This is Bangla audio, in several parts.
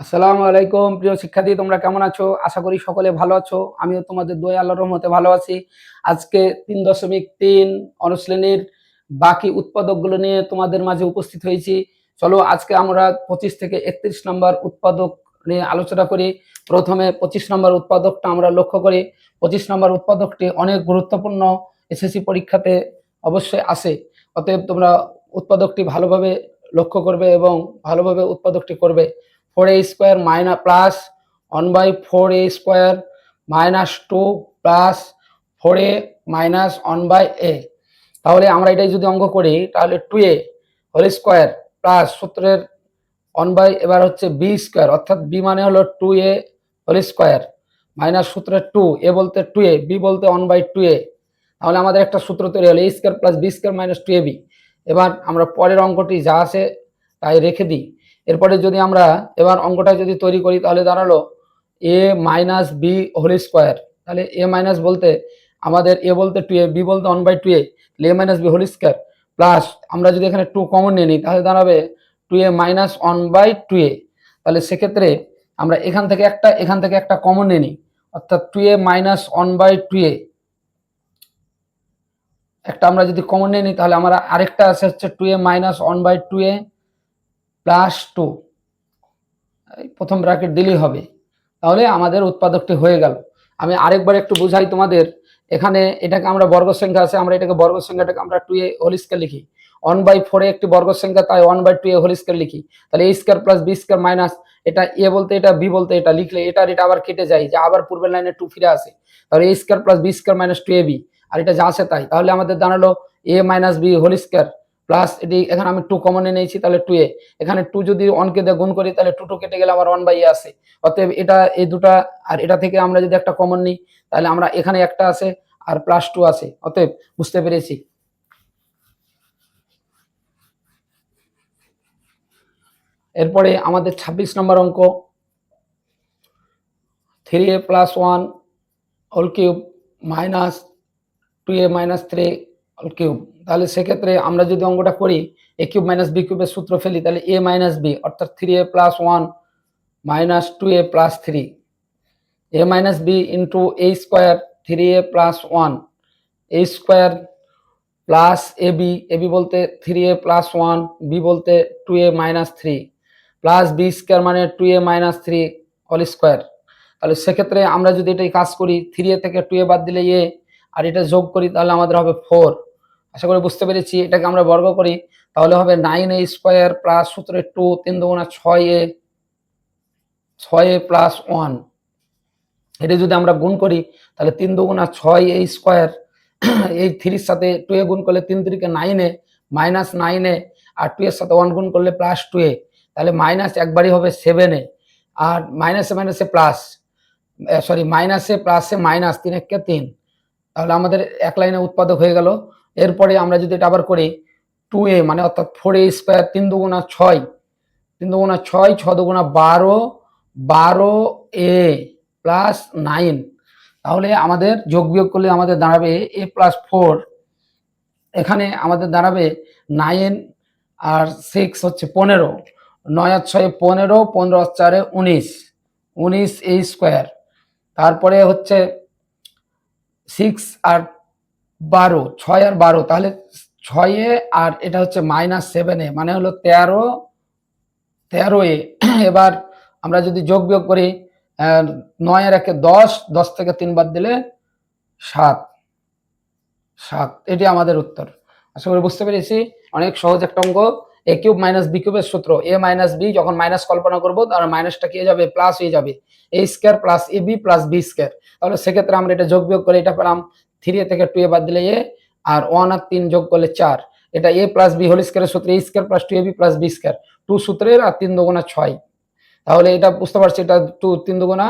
আসসালামু আলাইকুম প্রিয় শিক্ষার্থী, তোমরা কেমন আছো? আশা করি সকলে ভালো আছো। আমিও তোমাদের দোয়া আল্লাহর রহমতে ভালো আছি। আজকে ৩.৩ অনুশ্রেণীর বাকি উৎপাদকগুলো নিয়ে তোমাদের মাঝে উপস্থিত হয়েছি। চলো আজকে আমরা 25 থেকে 31 নম্বর উৎপাদক নিয়ে আলোচনা করি। প্রথমে 25 নম্বর উৎপাদকটা আমরা লক্ষ্য করি। 25 নম্বর উৎপাদকটি অনেক গুরুত্বপূর্ণ, এসএসসি পরীক্ষাতে অবশ্যই আসে। অতএব তোমরা উৎপাদকটি ভালোভাবে লক্ষ্য করবে এবং ভালোভাবে উৎপাদকটি করবে। 4a square minus plus 1/4a square minus 2 plus 4a minus 1/a। তাহলে আমরা এটাই যদি অঙ্ক করি তাহলে 2a হোল স্কোয়ার প্লাস সূত্রের 1 এবার হচ্ছে b স্কোয়ার, অর্থাৎ b মানে হলো 2a হোল স্কোয়ার মাইনাস সূত্রের 2, a বলতে 2a, b বলতে 1/2a। তাহলে আমাদের একটা সূত্র তৈরি হলো a square plus b square minus 2ab। এবার আমরা পরের অঙ্কটি যা আছে তাই রেখে দিই। এরপরে যদি আমরা এবার অঙ্কটা যদি তৈরি করি তাহলে দাঁড়ালো a minus B whole square. তাহলে a মাইনাস বলতে আমাদের a বলতে 2a, b বলতে 1/2a, a minus B whole square plus আমরা যদি এখানে 2 কমন নিয়ে নিই তাহলে দাঁড়াবে 2a মাইনাস 1/2a। তাহলে সেক্ষেত্রে আমরা এখান থেকে একটা কমন নিয়ে নিই, অর্থাৎ 2a মাইনাস 1/2a একটা আমরা যদি কমন নিয়ে নিই তাহলে আমরা আরেকটা আছে হচ্ছে 2a মাইনাস 1/2a প্লাস 2, প্রথম ব্র্যাকেট দিলেই হবে। তাহলে আমাদের উৎপাদকটি হয়ে গেল। আমি আরেকবার একটু বুঝাই তোমাদের। এখানে এটাকে আমরা বর্গ সংখ্যা আছে, আমরা এটাকে বর্গ সংখ্যাটাকে আমরা 2a হোল স্কয়ার লিখি। 1/4 একটি বর্গ সংখ্যা, তাই 1/2a হোল স্কয়ার লিখি। তাহলে a square plus b square minus এটা a বলতে এটা b বলতে এটা লিখলে এটা আবার কেটে যায়, যে আবার পূর্বের লাইনে 2 ফিরে আসে। তাহলে a square plus b square minus 2ab, আর এটা যা আছে তাই। তাহলে আমাদের দাঁড়ালো a minus b whole square plus এটি এখানে আমি 2 কমন নিয়েছি, তাহলে 2a। এখানে 2 যদি 1 কে দিয়ে গুণ করি তাহলে 2 কেটে গেলে আমার 1/a আছে। অতএব এটা এই দুটা, আর এটা থেকে আমরা যদি একটা কমন নিই তাহলে আমরা এখানে একটা আছে আর প্লাস 2 আছে। অতএব বুঝতে পেরেছি। এরপরে আমাদের 26 নম্বর অঙ্ক, 3a plus 1 whole cube minus 2a minus 3 whole cube. তাহলে সেক্ষেত্রে আমরা যদি অঙ্কটা করি a কিউব মাইনাস b কিউবের সূত্র ফেলি তাহলে a মাইনাস b, অর্থাৎ 3a plus 1 minus 2a plus 3, a minus b into a square 3a plus 1, a square plus ab বলতে 3a plus 1, b বলতে 2a minus 3 plus b square মানে 2a minus 3 হোল স্কোয়ার। তাহলে সেক্ষেত্রে আমরা যদি এটাই কাজ করি 3a থেকে 2a বাদ দিলে a, আর এটা যোগ করি তাহলে আমাদের হবে 4। আশা করি বুঝতে পেরেছি। এটাকে আমরা বর্গ করি তাহলে হবে 9a স্কোয়ার প্লাস সূত্রের 2 3 দুগুণা 6a প্লাস 1। এটা যদি আমরা গুণ করি তাহলে 3 দুগুণা 6a স্কোয়ার, এই 3 সাথে 2a গুণ করলে 3 3 কে 9a মাইনাস 9a, আর 2 এর সাথে 1 গুণ করলে প্লাস 2a, তাহলে মাইনাস একবারই হবে 7a, আর মাইনাসে মাইনাসে প্লাস, সরি মাইনাসে প্লাসে মাইনাস, 3 1 কে 3। তাহলে আমাদের এক লাইনে উৎপাদক হয়ে গেল। এরপরে আমরা যদি এটা আবার করি 2a মানে অর্থাৎ 4a স্কোয়ার 3 দুগুণা 6, 3 দুগুণা 6, 6 দুগুণা 12, 12a প্লাস 9। তাহলে আমাদের যোগ বিয়োগ করলে আমাদের দাঁড়াবে a প্লাস 4, এখানে আমাদের দাঁড়াবে 9 আর 6 হচ্ছে 15, 9 আর 6 15, 15 আর 4 19, 19a স্কোয়ার। তারপরে হচ্ছে 6 আর 12, 6 আর 12, তাহলে 6a আর এটা হচ্ছে মাইনাস 7a মানে হলো 13a। এবার আমরা যদি যোগ বিয়োগ করি 9 আর 1 10, 10 থেকে 3 বাদ দিলে 7, এটি আমাদের উত্তর। আশা করি বুঝতে পেরেছি। অনেক সহজ একটা অঙ্ক। a কিউব মাইনাস b কিউবের সূত্র, a মাইনাস b যখন মাইনাস কল্পনা করবো তাহলে মাইনাসটা কি হয়ে যাবে, প্লাস হয়ে যাবে, a square plus ab plus b square. তাহলে সেক্ষেত্রে আমরা এটা যোগ বিয়োগ করে এটা পেলাম 3a থেকে 2a বাদ দিলে a, আর 1 আর 3 যোগ করলে 4। এটা a প্লাস b হোল স্কোয়ারের সূত্র, a square plus 2ab plus b square, 2 সূত্রের আর 3 দুগুণা 6। তাহলে এটা বুঝতে পারছি, এটা 2 3 দুগুণা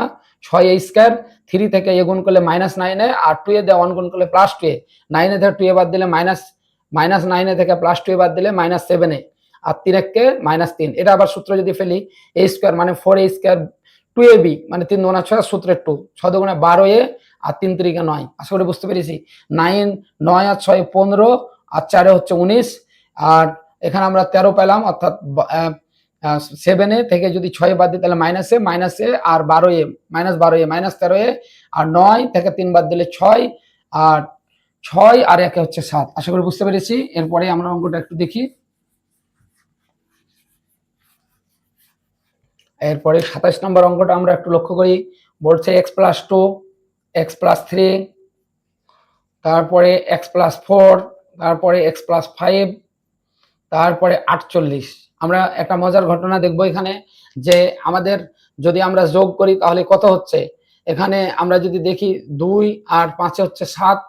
6a স্কোয়ার, 3 থেকে a গুণ করলে মাইনাস 9a, আর 2a দিয়ে 1 গুণ করলে প্লাস 2a, 9a থেকে 2a বাদ দিলে মাইনাস 9a থেকে প্লাস 2a বাদ দিলে মাইনাস 7a, আর 3 কে মাইনাস 3। এটা আবার সূত্র যদি ফেলি a স্কোয়ার মানে 4a স্কোয়ার 2ab মানে 3 দুগুণা 6 সূত্রের 2, 6 দুগুণা 12a আর 3 3 কে 9। আশা করি বুঝতে পেরেছি। 9 আর 6 15 আর 4 হচ্ছে 19, আর এখানে আমরা 13 পেলাম, অর্থাৎ 7 এ থেকে যদি 6 বাদ দিই তাহলে মাইনাসে আর 12 এ মাইনাস 13 এ আর 9 থেকে 3 বাদ দিলে 6 আর 6 আর 1 হচ্ছে 7। আশা করি বুঝতে পেরেছি। এরপরে আমরা অঙ্কটা একটু দেখি। এরপরে 27 নম্বর অঙ্কটা আমরা একটু লক্ষ্য করি। বলছে x+2 x+3 তারপরে x+4 তারপরে x+5 তারপরে 48। আমরা একটা মজার ঘটনা দেখব এখানে, যে আমাদের যদি আমরা যোগ করি তাহলে কত হচ্ছে। এখানে আমরা যদি দেখি 2 আর 5 হচ্ছে 7,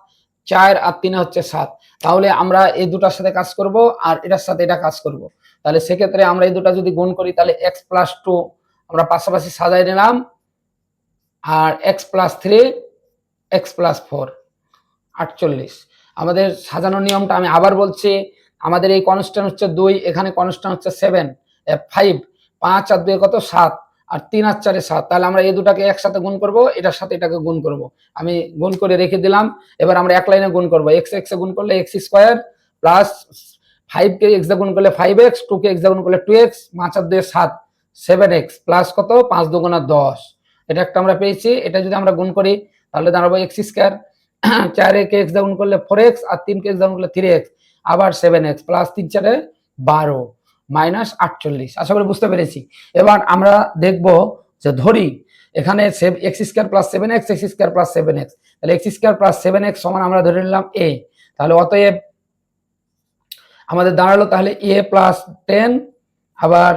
4 আর 3 হচ্ছে 7, তাহলে আমরা এই দুটার সাথে কাজ করব আর এটার সাথে এটা কাজ করব। তাহলে সেক্ষেত্রে আমরা এই দুটা যদি গুণ করি তাহলে x+2 আমরা পাশাপাশি সাজাই নিলাম, আর x+3 x+4 48। আমাদের সাজানোর নিয়মটা আমি আবার বলছি। আমাদের এই কনস্ট্যান্ট হচ্ছে 2, এখানে কনস্ট্যান্ট হচ্ছে 7, 5, 5 আর 2 কত 7, আর 3 আর 4 7। তাহলে আমরা এই দুটাকে একসাথে গুণ করব, এটার সাথে এটাকে গুণ করব। আমি গুণ করে রেখে দিলাম। এবার আমরা এক লাইনে গুণ করব। x এ গুণ করলে x স্কয়ার প্লাস 5 কে x এ গুণ করলে 5x, 2 কে x এ গুণ করলে 2x, 5 আর 2 7, 7x প্লাস কত 5 দুগুণা 10। এটা একটা আমরা পেয়েছি। এটা যদি আমরা গুণ করি তাহলে দাঁড়াবো x স্কয়ার, 4 কে x গুণ করলে 4x আর 3 কে x গুণ করলে 3x, আবার 7x প্লাস 3 4 12 মাইনাস 48। আশা করি বুঝতে পেরেছি। এবার আমরা দেখব যে ধরি এখানে x square plus 7x x square plus 7x, তাহলে x স্কয়ার প্লাস 7x সমান আমরা ধরে নিলাম a। তাহলে অতএব আমাদের দাঁড়ালো তাহলে a প্লাস 10 আবার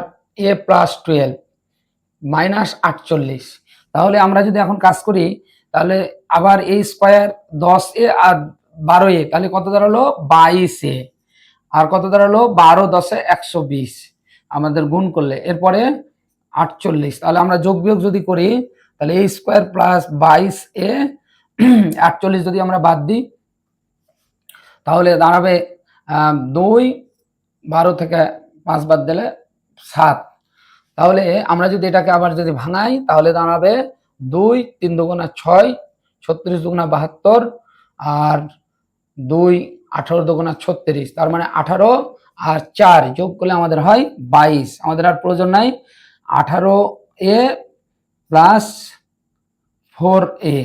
a প্লাস 12 মাইনাস 48। তাহলে আমরা যদি এখন কাজ করি তাহলে আবার a square 10a R 12a, তাহলে কত দাঁড়ালো 22a, আর কত দাঁড়ালো 12 10 120 আমাদের গুণ করলে। এরপরে 48, তাহলে আমরা যোগ বিয়োগ যদি করি তাহলে a স্কয়ার প্লাস 22a 48 যদি আমরা বাদ দিই তাহলে দাঁড়াবে 2, 12 থেকে 5 বাদ দিলে 7। তাহলে আমরা যদি এটাকে আবার যদি ভাঙাই তাহলে দাঁড়াবে 2 3 দুগুণা 6, 36 দুগুণা 72, আর 2 18 দুগুণা 36, তার মানে 18 আর 4 যোগ করলে আমাদের হয় 22। আমাদের আর প্রয়োজন নাই। 18a প্লাস 4a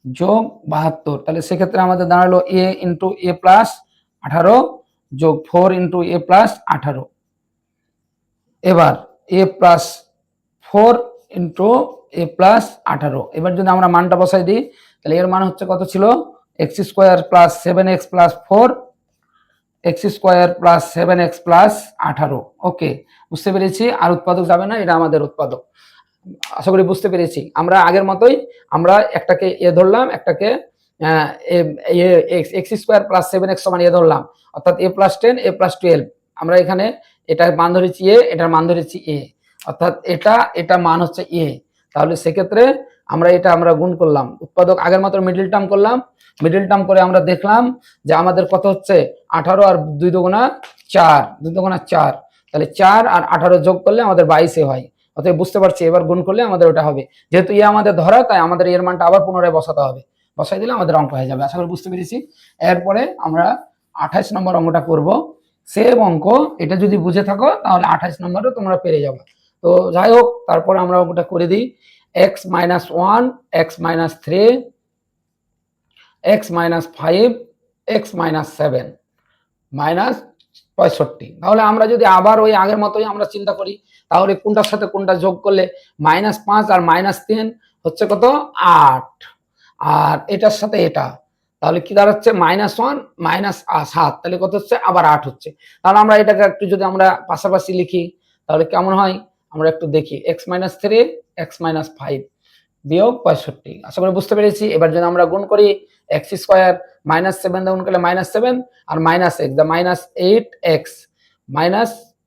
যোগ 72, তাহলে সেক্ষেত্রে আমাদের দাঁড়ালো a ইন্টু a প্লাস 18 যোগ 4 ইন্টু a প্লাস 18। এবার a plus 4 into a plus 18। এবার যদি আমরা মানটা বসাই দিই তাহলে এর মান হচ্ছে কত ছিল, x square plus 7x plus 4 x square plus 7x plus 18। ওকে, বুঝতে পেরেছি। আর উৎপাদক যাবে না, এটা আমাদের উৎপাদক। আশা করি বুঝতে পেরেছি। আমরা আগের মতোই আমরা একটাকে এ ধরলাম, একটাকে এক্স স্কোয়ার প্লাস 7x সমান এ ধরলাম, অর্থাৎ a প্লাস 10 a প্লাস 12। আমরা এখানে এটার মান ধরেছি এ, এটার মান ধরেছি এ, অর্থাৎ এটা মান হচ্ছে এ। তাহলে সেক্ষেত্রে আমরা গুণ করলাম, উৎপাদক আগের মতো মিডল টার্ম করলাম। মিডল টার্ম করে আমরা দেখলাম যে আমাদের কত হচ্ছে 18 আর 2 দুগুণা 4, 2 দুগুণা 4, তাহলে 4 আর 18 যোগ করলে আমাদের 22 হয়। অতএব বুঝতে পারছি এবার গুণ করলে আমাদের ওটা হবে। যেহেতু এ আমাদের ধরা, তাই আমাদের এর মানটা আবার পুনরায় বসাতে হবে। বসাই দিলে আমাদের অঙ্ক হয়ে যাবে। আশা করি বুঝতে পেরেছি। এরপরে আমরা 28 নম্বর অঙ্কটা করব। সেম অঙ্ক, এটা যদি বুঝে থাকো তাহলে 28 নম্বরও তোমরা পেরে যাবে। তো যাই হোক, তারপরে আমরা অঙ্কটা করে দিই। x minus 1 x minus 3 x minus 5 x minus 7 minus 65। তাহলে আমরা যদি আবার ওই আগের মতোই আমরা চিন্তা করি তাহলে কোনটার সাথে কোনটা যোগ করলে -5 আর -3 হচ্ছে কত 8, আর এটার সাথে এটা তাহলে কি দাঁড়াচ্ছে -1 -7, তাহলে কত হচ্ছে আবার 8 হচ্ছে। তাহলে আমরা এটাকে একটু যদি আমরা পাশাপাশি লিখি তাহলে কেমন হয় আমরা একটু দেখি। x - 3 x - 5 বিয়োগ 65। আশা করি বুঝতে পেরেছি। এবার যদি আমরা গুণ করি x স্কয়ার -7 গুণ করলে -7 আর -x দা -8x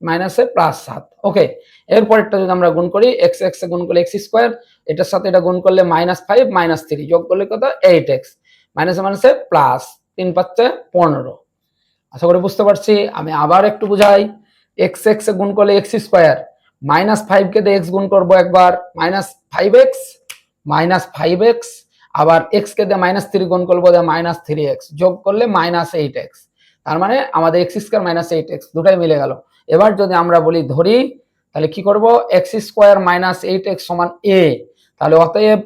মাইনাসে +7। ওকে, এরপরেরটা যদি আমরা গুণ করি x এ গুণ করলে x স্কয়ার, এটার সাথে এটা গুণ করলে -5 -3 যোগ করলে কত 8x, মাইনাসে প্লাস 3 5 15। আশা করি বুঝতে পারছি। আমি আবার একটু বুঝাই। x এ গুণ করলে x স্কয়ার, -5 কে দিয়ে x গুণ করবো একবার, -5x আবার x কে দিয়ে -3 গুণ করবো -3x যোগ করলে -8x। তার মানে আমাদের x স্কয়ার -8x দুটাই মিলে গেল। এবার যদি আমরা বলি ধরি তাহলে কি করব, এক্স স্কোয়ার মাইনাস 8x সমান a, তাহলে অতএব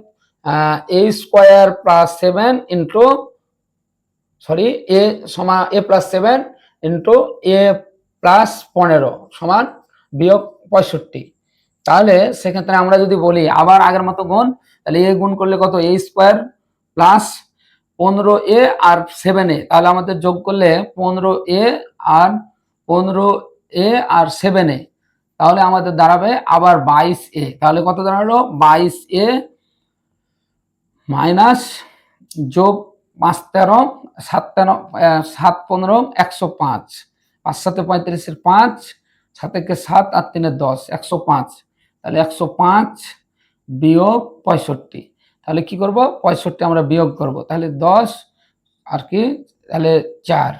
a square plus 7 into a সমান a plus 7 into a plus 15 সমান বিয়োগ 65। তাহলে সেক্ষেত্রে আমরা যদি বলি আবার আগের মতো গুণ, তাহলে a গুণ করলে কত, a square plus 15a R 7a, তাহলে আমাদের যোগ করলে 15a আর 15a আর 7a, তাহলে আমাদের দাঁড়াবে আবার 22a। তাহলে কত দাঁড়ালো, 22a মাইনাস যোগ 5 13 7 13 7 15 105, 5 7 35 5, 7 1 7 আর 3 10, 105। তাহলে 105 বিয়োগ 65, তাহলে কি করব, 65 আমরা বিয়োগ করব, তাহলে 10 আর কি, তাহলে 4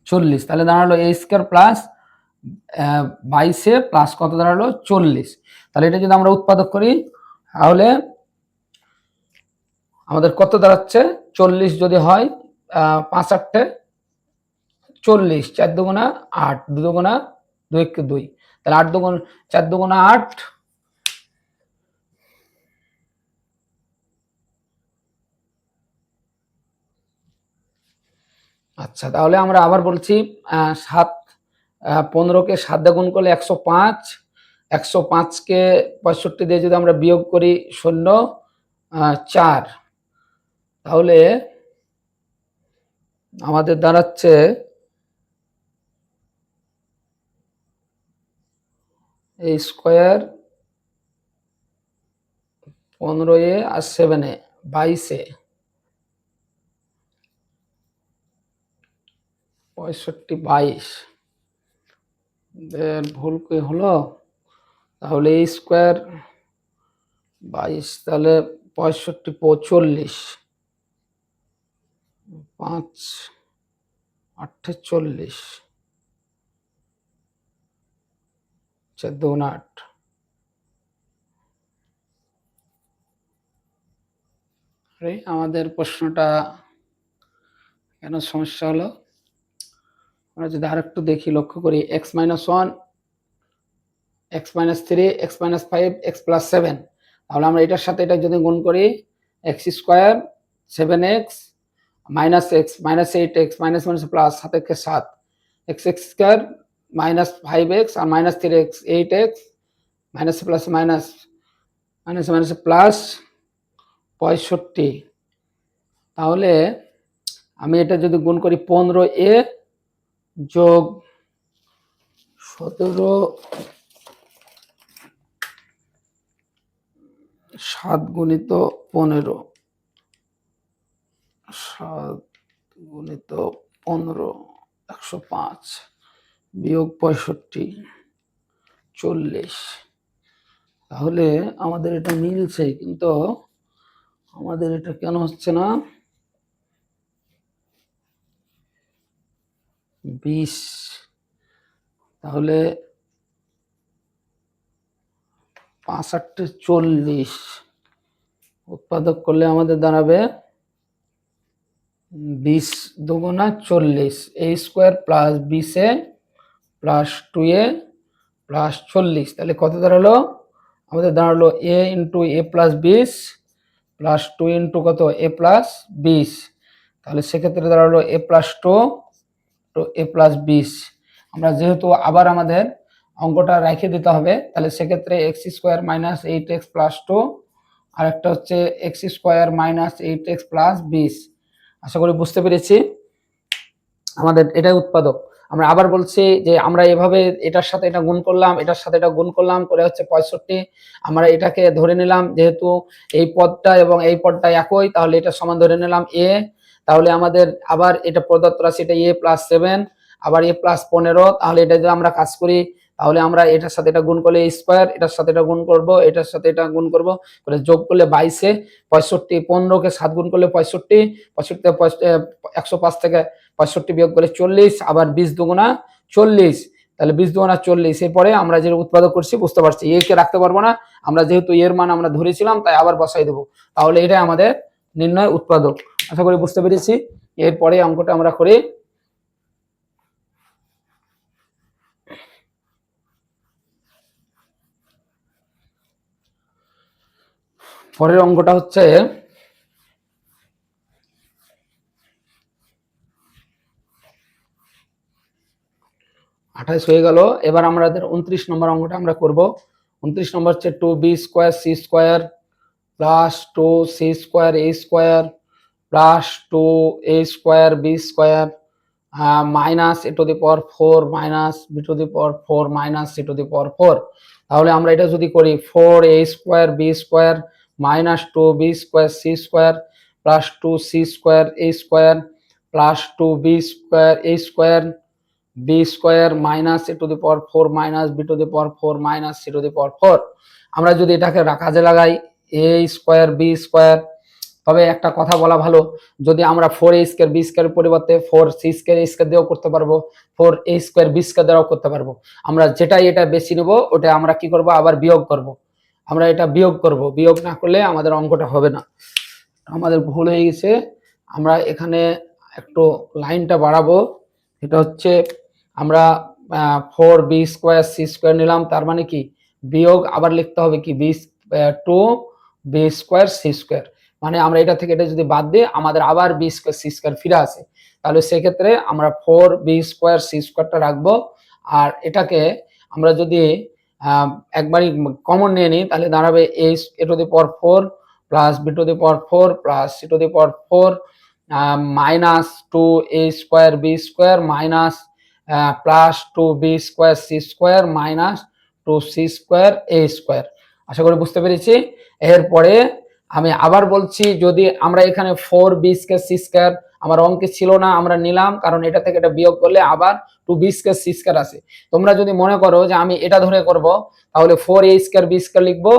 40, তাহলে দাঁড়ালো a স্কয়ার প্লাস 22 প্লাস কত দাঁড়ালো 40। তাহলে এটা যদি আমরা উৎপাদক করি তাহলে আমাদের কত দাঁড়াচ্ছে, 40 যদি হয় 5 8 40, 4 দুগুণা 8, 2 দুগুণা 2 1 2, তাহলে 8 দুগুণ 4 দুগুণা 8, আচ্ছা তাহলে আমরা আবার বলছি 7 15কে 7 দিয়ে গুণ করলে 105, 105কে 65 দিয়ে যদি আমরা বিয়োগ করি 0 4, তাহলে আমাদের দাঁড়াচ্ছে a square 15a R 7a 22a 65 22 ভুল কি হলো, তাহলে a স্কয়ার 22, তাহলে 65 40, 5 8 40, 4 2 8। আমাদের প্রশ্নটা কেন সমস্যা হলো, আমরা যদি আরেকটু দেখি লক্ষ্য করি, x minus 1, x minus 3, x minus 5, x plus 7, তাহলে আমরা এটার সাথে এটা যদি গুণ করি x square 7x minus x মাইনাস 8x মাইনাস মাইনাস প্লাস 7 কে 7, x স্কোয়ার মাইনাস 5x আর minus 3x 8x minus plus minus minus minus plus 65। তাহলে আমি এটা যদি গুণ করি 15a যোগ 17 7 গুণিত 15, 7 গুণিত 15 105 বিয়োগ 65 40, তাহলে আমাদের এটা মিলছে, কিন্তু আমাদের এটা কেন হচ্ছে না, 20, তাহলে 5 8 40 উৎপাদক করলে আমাদের দাঁড়াবে 20 দুগুণা 40, a square plus 20a plus 2a plus 40, তাহলে কত দাঁড়ালো, আমাদের দাঁড়ালো a into a plus 20 plus 2 into কত a প্লাস 20, তাহলে সেক্ষেত্রে দাঁড়ালো a plus 2 to a plus 20। আমরা যেহেতু আবার আমাদের অঙ্কটা রেখে দিতে হবে, তাহলে সেক্ষেত্রে x square minus 8x plus 2 আর একটা হচ্ছে x square minus 8x plus 20। আশা করি বুঝতে পেরেছি, আমাদের এটাই উৎপাদক। আমরা আবার বলছি যে আমরা এভাবে এটার সাথে এটা গুণ করলাম, এটার সাথে এটা গুণ করলাম করে হচ্ছে 65, আমরা এটাকে ধরে নিলাম যেহেতু এই পদটা এবং এই পদটা একই, তাহলে এটা সমান ধরে নিলাম a, তাহলে আমাদের আবার এটা প্রদত্ত রাশি এটা a প্লাস 7 আবার a প্লাস 15, তাহলে এটা যদি আমরা কাজ করি তাহলে আমরা এটার সাথে এটা গুণ করলে a স্কয়ার, এটার সাথে এটা গুণ করব, এটার সাথে এটা গুণ করব করে যোগ করলে 22 65, 15কে 7 গুণ করলে 65, 65 105 থেকে 65 বিয়োগ করে 40, আবার 20 দুগুণা 40, তাহলে 20 দুগুণা 40, এরপরে আমরা যে উৎপাদক করছি বুঝতে পারছি এ কে রাখতে পারবো না, আমরা যেহেতু এর মান আমরা ধরেছিলাম তাই আবার বসাই দেবো, তাহলে এটাই আমাদের নির্ণয় উৎপাদক। আশা করি বুঝতে পেরেছি। এরপরে অঙ্কটা আমরা করি, পরের অঙ্কটা হচ্ছে 28 হয়ে গেল। এবার আমাদের 29 নম্বর অঙ্কটা আমরা করব। 29 নম্বর হচ্ছে 2b² c² plus 2c² a² plus 2a² b² minus a⁴ minus b⁴ minus c⁴। তাহলে আমরা এটা যদি করি 4a² b² minus 2b² c² plus 2c² a² plus 2b² a² b² minus a⁴ minus b⁴ minus c⁴। আমরা যদি এটাকে কাজে লাগাই a² b², তবে একটা কথা বলা ভালো, যদি আমরা 4a² b² পরিবর্তে 4c² a² দিয়েও করতে পারবো, 4a² b² দ্বারাও করতে পারবো। আমরা যেটাই এটা বেশি নেব ওটা আমরা কি করব, আবার বিয়োগ করব। আমরা এটা বিয়োগ করব, বিয়োগ না করলে আমাদের অঙ্কটা হবে না। আমাদের ভুল হয়ে গেছে, আমরা এখানে একটু লাইনটা বাড়াবো। এটা হচ্ছে আমরা 4b² c² নিলাম, তার মানে কি বিয়োগ আবার লিখতে হবে কি 2b² c², মানে আমরা এটা থেকে এটা যদি বাদ দিই আমাদের আবার b² c² ফিরে আসে। তাহলে সেক্ষেত্রে আমরা 4b² c²টা রাখবো। আর এটাকে আমরা যদি একবারই কমন নিয়ে নিই তাহলে দাঁড়াবে a⁴ plus b⁴ plus c⁴ minus 2a² b² minus plus 2b² c² minus 2c² a²। আশা করি বুঝতে পেরেছি। এরপরে আমি আবার বলছি, যদি আমরা এখানে 4b² c² আমার অঙ্কে ছিল না, আমরা নিলাম কারণ এটা থেকে এটা বিয়োগ করলে আবার 2b² c² আসে। তোমরা যদি মনে করো যে আমি এটা ধরে করব তাহলে 4a² b² লিখবো,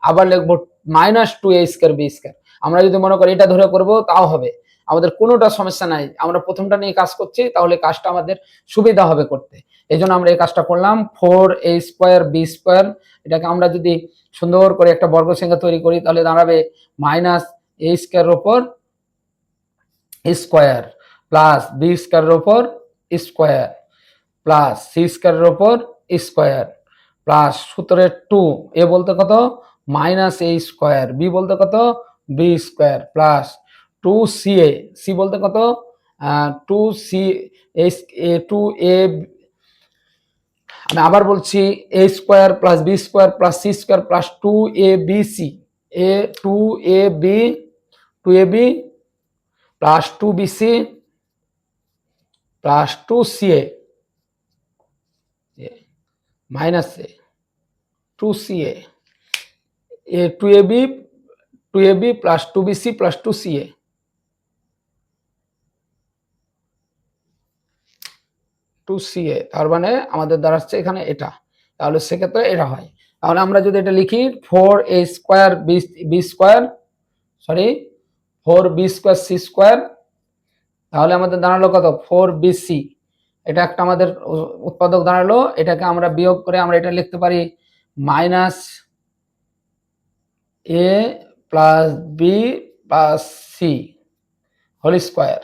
আবার লিখবো মাইনাস 2a² b²। আমরা যদি মনে করি এটা ধরে করব তাও হবে, আমাদের কোনোটা সমস্যা নাই। আমরা প্রথমটা নিয়ে কাজ করছি, তাহলে কাজটা আমাদের সুবিধা হবে করতে, এই জন্য আমরা এই কাজটা করলাম। 4a² b², এটাকে আমরা যদি সুন্দর করে একটা বর্গ সংখ্যা তৈরি করি তাহলে দাঁড়াবে মাইনাস a² ওপর স্কোয়ার প্লাস b² ওপর স্কোয়ার প্লাস c² ওপর স্কোয়ার প্লাস সূত্রের 2 এ বলতে কত মাইনাস a², b বলতে কত b² প্লাস 2ca, c বলতে কত 2a, আমি আবার বলছি a² plus b² plus c² plus 2abc, 2ab plus 2bc plus 2ca minus 2ca, 2ab plus 2bc plus 2ca, 2ca, তার মানে আমাদের দাঁড়াচ্ছে এখানে এটা। তাহলে সেক্ষেত্রে এটা হয়। তাহলে আমরা যদি এটা লিখি 4a² b² sorry 4b² c², তাহলে আমাদের দাঁড়ালো কত 4bc, এটা একটা আমাদের উৎপাদক দাঁড়ালো। এটাকে আমরা বিয়োগ করে আমরা এটা লিখতে পারি minus a plus b plus c whole square.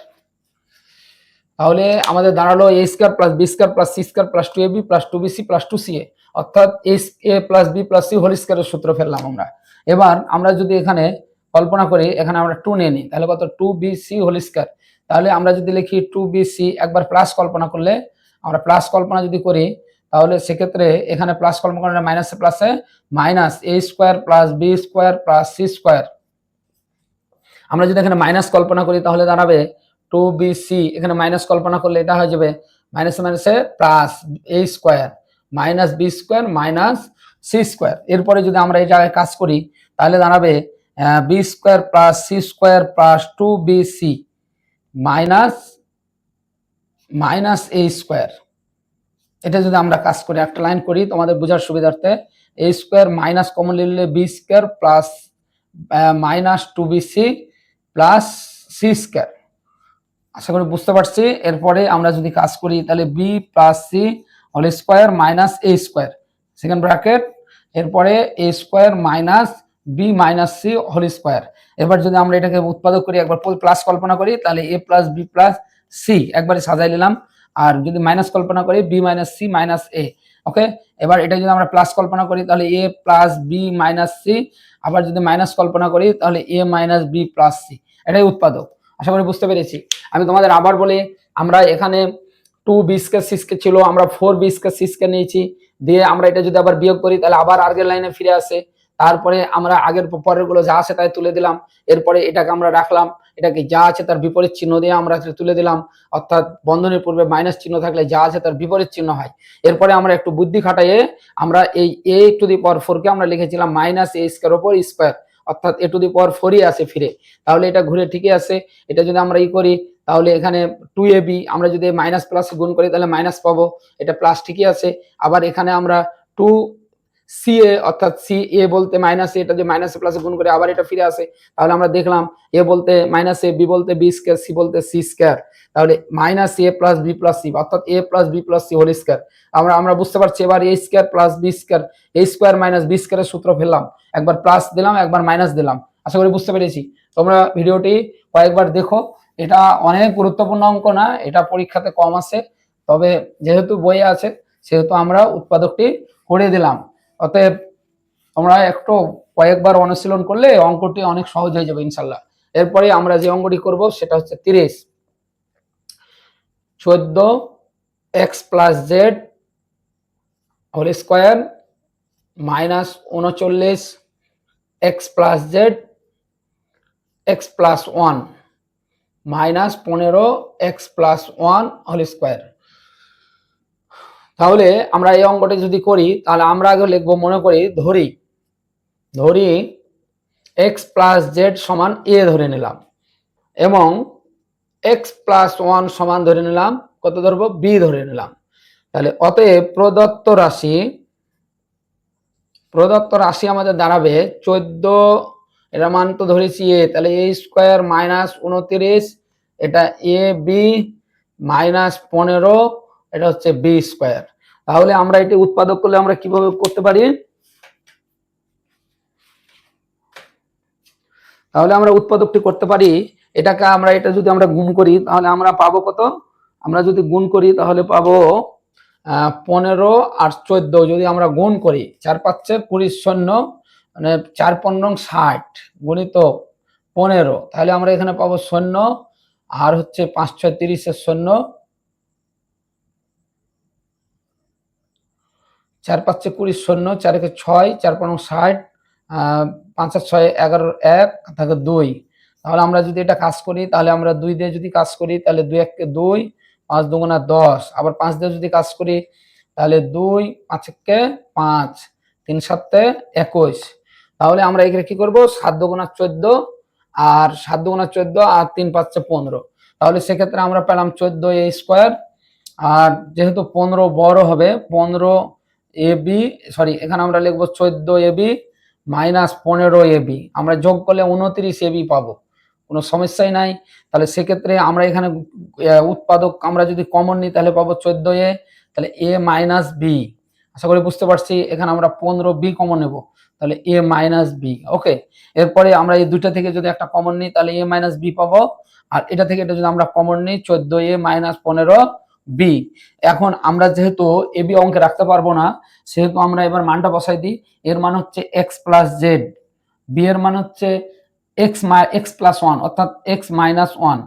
তাহলে আমাদের দাঁড়ালো a² plus b² plus c² plus 2ab plus 2bc plus 2ca, অর্থাৎ a plus b plus c whole স্কোয়ারের সূত্র ফেললাম আমরা। এবার আমরা যদি এখানে কল্পনা করি, এখানে আমরা 2 নিয়ে নিই, তাহলে কত 2bc হোল স্কোয়ার। তাহলে আমরা যদি লিখি 2bc, একবার প্লাস কল্পনা করলে, আমরা প্লাস কল্পনা যদি করি তাহলে সেক্ষেত্রে এখানে প্লাস কল্পনা করলে মাইনাসে প্লাসে minus a² plus b² plus c²। আমরা যদি এখানে মাইনাস কল্পনা করি তাহলে দাঁড়াবে 2bc, এখানে মাইনাস কল্পনা করলে এটা হয়ে যাবে মাইনাসে মাইনাসে plus a² minus b² minus c²। এরপরে যদি আমরা এই জায়গায় কাজ করি তাহলে দাঁড়াবে b² plus c² plus 2bc minus minus a²। এটা যদি আমরা কাজ করি, একটা লাইন করি তোমাদের বোঝার সুবিধার্থে, a² মাইনাস কমন নিলে b² plus minus 2bc plus c²। আশা করি বুঝতে পারছি। এরপরে আমরা যদি কাজ করি তাহলে b plus c whole square minus a², second bracket, এরপরে a² minus b minus c whole square. এবার যদি আমরা এটাকে উৎপাদক করি, একবার প্লাস কল্পনা করি তাহলে a plus b plus c একবারে সাজাই নিলাম। আর যদি মাইনাস কল্পনা করি b minus c minus a, ওকে, এবার এটা যদি আমরা প্লাস কল্পনা করি তাহলে এ প্লাস বি মাইনাস সি, আবার যদি মাইনাস কল্পনা করি তাহলে এ মাইনাস বি প্লাস সি, এটাই উৎপাদক। আশা করি বুঝতে পেরেছি। আমি তোমাদের আবার বলি, আমরা এখানে 2b স্কয়ার c স্কয়ার ছিল, আমরা 4b স্কয়ার c স্কয়ার নিয়েছি, দিয়ে আমরা এটা যদি আবার বিয়োগ করি তাহলে আবার আগের লাইনে ফিরে আসে, তারপরে আমরা আগের পরের গুলো যা আছে তাই তুলে দিলাম, এরপরে এটাকে আমরা রাখলাম, এটাকে যা আছে তার বিপরীত চিহ্ন দিয়ে আমরা তুলে দিলাম, অর্থাৎ বন্ধনীর পূর্বে মাইনাস চিহ্ন থাকলে যা আছে তার বিপরীত চিহ্ন হয়। এরপরে আমরা একটু বুদ্ধি খাটাইয়ে আমরা এই a টু দি পাওয়ার 4 কে আমরা লিখেছিলাম মাইনাস a স্কয়ার উপর স্কয়ার, অর্থাৎ a টু দি পাওয়ার 4ই আছে ফিরে, তাহলে এটা ঘুরে ঠিকই আছে। এটা যদি আমরা করি তাহলে এখানে 2ab আমরা যদি মাইনাস প্লাস গুণ করি তাহলে মাইনাস পাবো, এটা প্লাস ঠিকই আছে। আবার এখানে আমরা 2ca অর্থাৎ ca বলতে মাইনাস a, এটা যদি মাইনাস প্লাস গুণ করে আবার এটা ফিরে আসে, তাহলে আমরা দেখলাম a বলতে মাইনাস a, b বলতে b স্কয়ার, c বলতে c স্কয়ার, তাহলে minus a plus b plus c অর্থাৎ a plus b plus c whole square. আমরা বুঝতে পারছি এবার a square plus b square, a square minus b স্কয়ারের সূত্র ফেললাম, একবার প্লাস দিলাম একবার মাইনাস দিলাম। আশা করি বুঝতে পেরেছি। তোমরা ভিডিওটি কয়েকবার দেখো, এটা অনেক গুরুত্বপূর্ণ অঙ্ক না, এটা পরীক্ষাতে কম আসে, তবে যেহেতু বইয়ে আছে সেহেতু আমরা উৎপাদকটি করে দিলাম। অতএব তোমরা একটু কয়েকবার অনুশীলন করলে অঙ্কটি অনেক সহজ হয়ে যাবে ইনশাল্লাহ। এরপরে আমরা যে অঙ্কটি করব সেটা হচ্ছে 30, 14x plus Z whole square minus 39x plus Z X plus 1 minus 15x plus 1 whole square. তাহলে আমরা এই অঙ্কটি যদি করি তাহলে আমরা আগে লিখবো, মনে করি ধরি x প্লাস জেড সমান a ধরে নিলাম এবং x প্লাস 1 সমান ধরে নিলাম কত ধরবো, b ধরে নিলাম। তাহলে অতএব প্রদত্ত রাশি আমাদের দাঁড়াবে 14, এটা মান তো ধরেছি a, তাহলে a স্কোয়ার মাইনাস 29, এটা a b মাইনাস 15, এটা হচ্ছে b স্কোয়ার। তাহলে আমরা এটি উৎপাদক করলে আমরা কিভাবে করতে পারি, তাহলে আমরা উৎপাদকটি করতে পারি, এটাকে আমরা এটা যদি আমরা গুণ করি তাহলে আমরা পাবো কত, আমরা যদি গুণ করি তাহলে পাবো 15 আর 14, যদি আমরা গুণ করি 4 5 20 শূন্য, মানে 4 15 60 গুণিত 15, তাহলে আমরা এখানে পাবো শূন্য, আর হচ্ছে 5 6 30 এর শূন্য, 4 5 20 শূন্য, 4 একে 6, 4 15 60, 5 আর 6 11 1 থাকে 2। তাহলে আমরা যদি এটা কাজ করি তাহলে আমরা 2 দিয়ে যদি কাজ করি তাহলে 2 1 2, 5 2 10, আবার 5 দিয়ে যদি কাজ করি তাহলে 2 5 1 5, 3 7 21। তাহলে আমরা এখানে কি করব, 7 2 14 আর 7 2 14 আর 3 5 15, তাহলে সেক্ষেত্রে আমরা পেলাম 14a স্কোয়ার, আর যেহেতু 15 বড় হবে 15 ab, সরি এখানে আমরা লিখবো 14ab মাইনাস 15ab, আমরা যোগ করলে 29ab পাবো, কোনো সমস্যাই নাই। তাহলে সেক্ষেত্রে আমরা এখানে উৎপাদক আমরা যদি কমন নিই তাহলে পাবো 14a, তাহলে a মাইনাস b, আশা করি বুঝতে পারছি। এখানে আমরা 15b কমন নেব, তাহলে a মাইনাস b। ওকে, এরপরে আমরা এই দুইটা থেকে যদি একটা কমন নিই তাহলে a মাইনাস b পাবো, আর এটা থেকে এটা যদি আমরা কমন নিই 14a মাইনাস 15b। এখন আমরা যেহেতু ab অঙ্কে রাখতে পারবো না সেহেতু আমরা এবার মানটা বসাই দিই, এর মান হচ্ছে x প্লাস জেড, b এর মান হচ্ছে x প্লাস 1 অর্থাৎ x মাইনাস 1,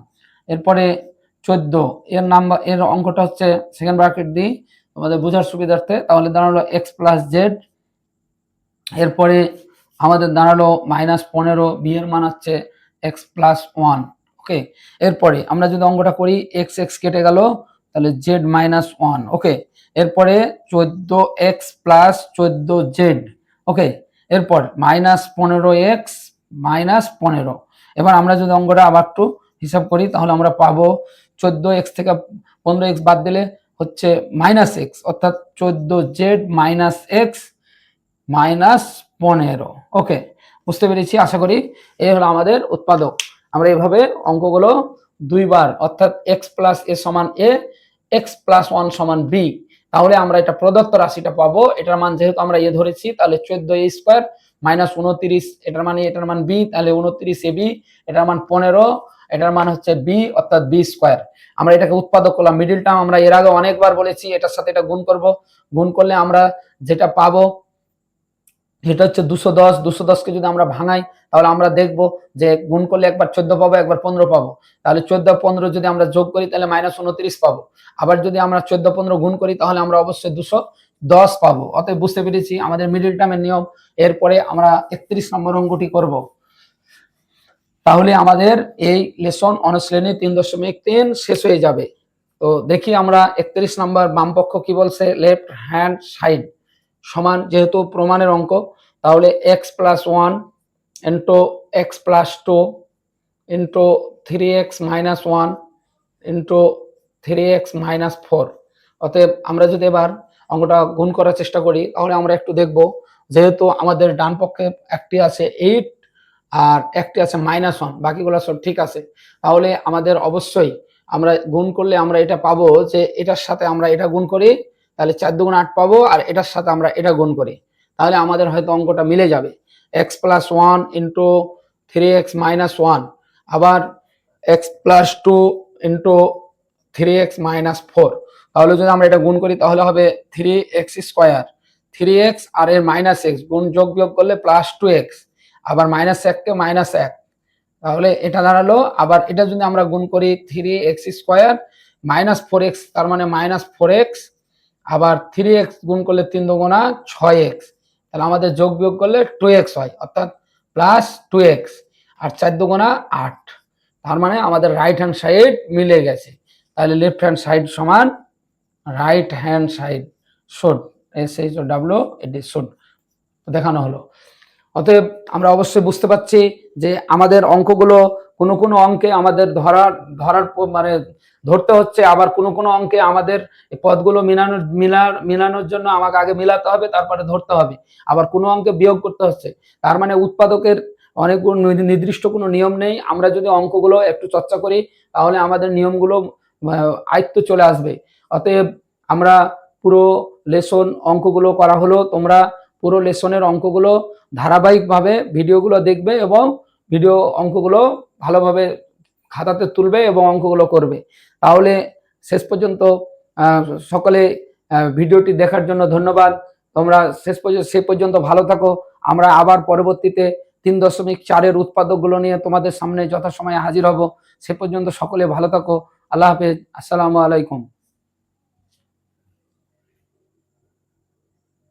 এরপরে 14 এর অঙ্কটা হচ্ছে সেকেন্ড ব্র্যাকেট দিই তোমাদের বোঝার সুবিধার্থে, তাহলে দাঁড়ালো x প্লাস জেড, এরপরে আমাদের দাঁড়ালো মাইনাস 15, b এর মান হচ্ছে x প্লাস 1। ওকে, এরপরে আমরা যদি অঙ্কটা করি x x কেটে গেল তাহলে z মাইনাস 1। ওকে, এরপরে 14x প্লাস 14z। ওকে, এরপর মাইনাস 15x মাইনাস 15। এবার আমরা যদি অঙ্কটা আবার একটু হিসাব করি তাহলে আমরা পাবো 14x থেকে 15x বাদ দিলে হচ্ছে মাইনাস x, অর্থাৎ 14z মাইনাস x মাইনাস 15। ওকে, বুঝতে পেরেছি আশা করি। এই হলো আমাদের উৎপাদক। আমরা এইভাবে অঙ্কগুলো দুইবার, অর্থাৎ x প্লাস a সমান a, x প্লাস 1 সমান b, তাহলে আমরা এটা প্রদত্ত রাশিটা পাবো। এটার মান যেহেতু আমরা a ধরেছি তাহলে 14a স্কোয়ার মাইনাস 29, এটার মান b, তাহলে 29ab, এটার মান 15, এটার মান হচ্ছে বি অর্থাৎ বি স্কোয়ার। আমরা এটাকে উৎপাদক করলাম, মিডিল টার্ম আমরা এর আগে অনেকবার বলেছি, এটার সাথে এটা গুণ করব, গুণ করলে আমরা যেটা পাবো এটা হচ্ছে 210। 210কে যদি আমরা ভাঙাই তাহলে আমরা দেখব যে গুণ করলে একবার 14 পাবো, একবার 15 পাবো। তাহলে 14 15 যদি আমরা যোগ করি তাহলে -29 পাবো। আবার যদি আমরা 14 15 গুণ করি তাহলে আমরা অবশ্যই 210 পাবো। অতএব বুঝতে পেরেছি আমাদের মিডিল টার্মের নিয়ম। এরপরে আমরা 31 নম্বর অঙ্কটি করব। তাহলে আমাদের এই লেসন অনুশীলনী 3.3 শেষ হয়ে যাবে। তো দেখি আমরা 31 নম্বর বাম পক্ষ কি বলছে। লেফট হ্যান্ড সাইড সমান, যেহেতু প্রমাণের অঙ্ক, তাহলে x + 1 into x + 2 into 3x - 1 into 3x - 4। অতএব আমরা যদি এবার অঙ্কটা গুণ করার চেষ্টা করি তাহলে আমরা একটু দেখব, যেহেতু আমাদের ডান পক্ষে একটি আছে 8 আর একটি আছে -1, বাকিগুলো সব ঠিক আছে। তাহলে আমাদের অবশ্যই আমরা গুণ করলে আমরা এটা পাবো যে এটার সাথে আমরা এটা গুণ করি তাহলে 4 × 2 = 8 পাবো, আর এটার সাথে আমরা এটা গুণ করি তাহলে আমাদের হয়তো অঙ্কটা মিলে যাবে। x + 1 ইন্টু 3x - 1 আবার x + 2 ইন্টু 3x - 4। তাহলে যদি আমরা এটা গুণ করি তাহলে হবে 3x²। 3x আর এর -x গুণ যোগ বিয়োগ করলে +2x, আবার -1 কে -1, তাহলে এটা দাঁড়ালো। আবার এটা যদি আমরা গুণ করি 3x² -4x, তার মানে -4x, আবার 3x গুণ করলে 3 × 2 = 6x, তাহলে আমাদের যোগ বিয়োগ করলে 2x হয়, অর্থাৎ +2x, আর 4 × 2 = 8। তার মানে আমাদের রাইট হ্যান্ড সাইড মিলে গেছে। তাহলে লেফট হ্যান্ড সাইড সমান right hand side should, SHOWD should দেখানো হলো। অতএব আমরা অবশ্যই বুঝতে পারছি যে আমাদের অঙ্কগুলো কোনো অঙ্কে আমাদের ধরার মানে ধরতে হচ্ছে, আবার কোনো অঙ্কে আমাদের পদগুলো মিলানোর জন্য আমাকে আগে মিলাতে হবে, তারপরে ধরতে হবে। আবার কোনো অঙ্কে বিয়োগ করতে হচ্ছে। তার মানে উৎপাদকের অনেক নির্দিষ্ট কোনো নিয়ম নেই। আমরা যদি অঙ্কগুলো একটু চর্চা করি তাহলে আমাদের নিয়মগুলো আয়ত্ত চলে আসবে। অতএব আমরা পুরো লেসন অঙ্কগুলো করা হলো। তোমরা পুরো লেসনের অঙ্কগুলো ধারাবাহিকভাবে ভিডিওগুলো দেখবে এবং ভিডিও অঙ্কগুলো ভালোভাবে খাতাতে তুলবে এবং অঙ্কগুলো করবে। তাহলে শেষ পর্যন্ত সকলে ভিডিওটি দেখার জন্য ধন্যবাদ। তোমরা সে পর্যন্ত ভালো থাকো। আমরা আবার পরবর্তীতে 3.4-এর উৎপাদকগুলো নিয়ে তোমাদের সামনে যথাসময়ে হাজির হব। সে পর্যন্ত সকলে ভালো থাকো। আল্লাহ হাফেজ। আসসালামু আলাইকুম।